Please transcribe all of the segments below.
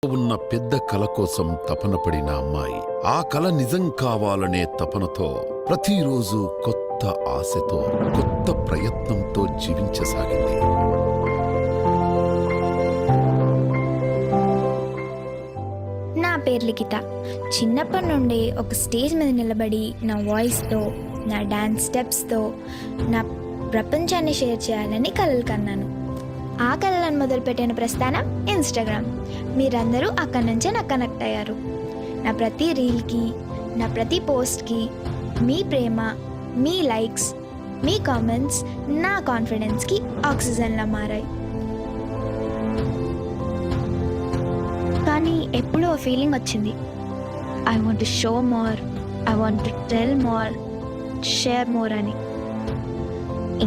ఉన్న పెద్ద కల కోసం తపన పడిన అమ్మాయి ఆ కల నిజం కావాలనే తపనతో ప్రతిరోజు కొత్త ఆశతో కొత్త ప్రయత్నంతో జీవించసాగింది. నా పేరు లిఖిత. చిన్నప్పటి నుండి ఒక స్టేజ్ మీద నిలబడి నా వాయిస్తో, నా డాన్స్ స్టెప్స్తో నా ప్రపంచాన్ని షేర్ చేయాలని కలలు కన్నాను. ఆ కళలను మొదలుపెట్టిన ప్రస్థానం ఇన్స్టాగ్రామ్. మీరందరూ అక్కడి నుంచే నాకు కనెక్ట్ అయ్యారు. నా ప్రతి రీల్కి, నా ప్రతి పోస్ట్కి మీ ప్రేమ, మీ లైక్స్, మీ కామెంట్స్ నా కాన్ఫిడెన్స్కి ఆక్సిజన్లా మారాయి. కానీ ఎప్పుడో ఫీలింగ్ వచ్చింది, I want to show more, I want to tell more, share more అని.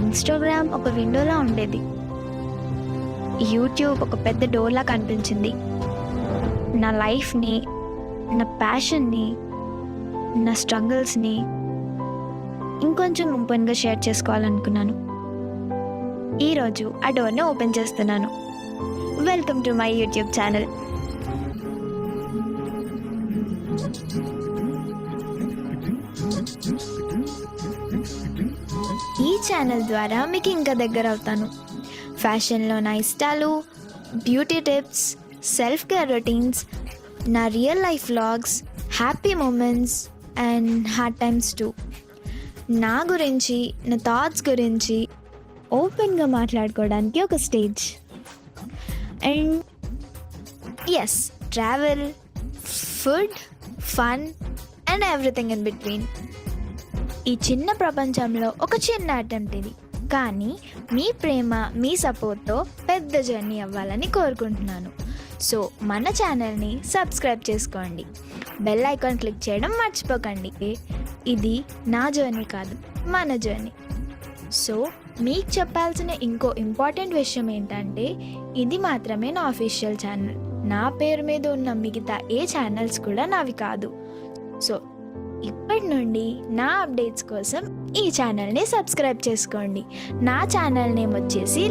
ఇన్స్టాగ్రామ్ ఒక విండోలా ఉండేది, యూట్యూబ్ ఒక పెద్ద డోర్లా కనిపించింది. నా లైఫ్ని, నా ప్యాషన్ని, నా స్ట్రగుల్స్ని ఇంకొంచెం ఓపెన్గా షేర్ చేసుకోవాలనుకున్నాను. ఈరోజు ఆ డోర్ని ఓపెన్ చేస్తున్నాను. Welcome to my YouTube channel. ఈ ఛానల్ ద్వారా మీకు ఇంకా దగ్గర అవుతాను. ఫ్యాషన్లో నా ఇష్టాలు, beauty tips, self care routines, నా real life vlogs, happy moments and hard times too. నా గురించి, నా థాట్స్ గురించి ఓపెన్గా మాట్లాడుకోవడానికి ఒక stage. And yes, travel, food, fun and everything in between. ఈ చిన్న ప్రపంచంలో ఒక చిన్న అటెంప్ట్ ఇది. కానీ మీ ప్రేమ, మీ సపోర్ట్తో పెద్ద జర్నీ అవ్వాలని కోరుకుంటున్నాను. సో మన ఛానల్ని సబ్స్క్రైబ్ చేసుకోండి, బెల్ ఐకాన్ క్లిక్ చేయడం మర్చిపోకండి. ఇది నా జర్నీ కాదు, మన జర్నీ. సో మీకు చెప్పాల్సిన ఇంకో ఇంపార్టెంట్ విషయం ఏంటంటే, ఇది మాత్రమే నా అఫీషియల్ ఛానల్. నా పేరు మీద ఉన్న మిగతా ఏ ఛానల్స్ కూడా నావి కాదు. సో ఇప్పటి నుండి నా అప్డేట్స్ కోసం ఈ ఛానల్ని సబ్స్క్రైబ్ చేసుకోండి. నా ఛానల్ నేమ్ వచ్చేసి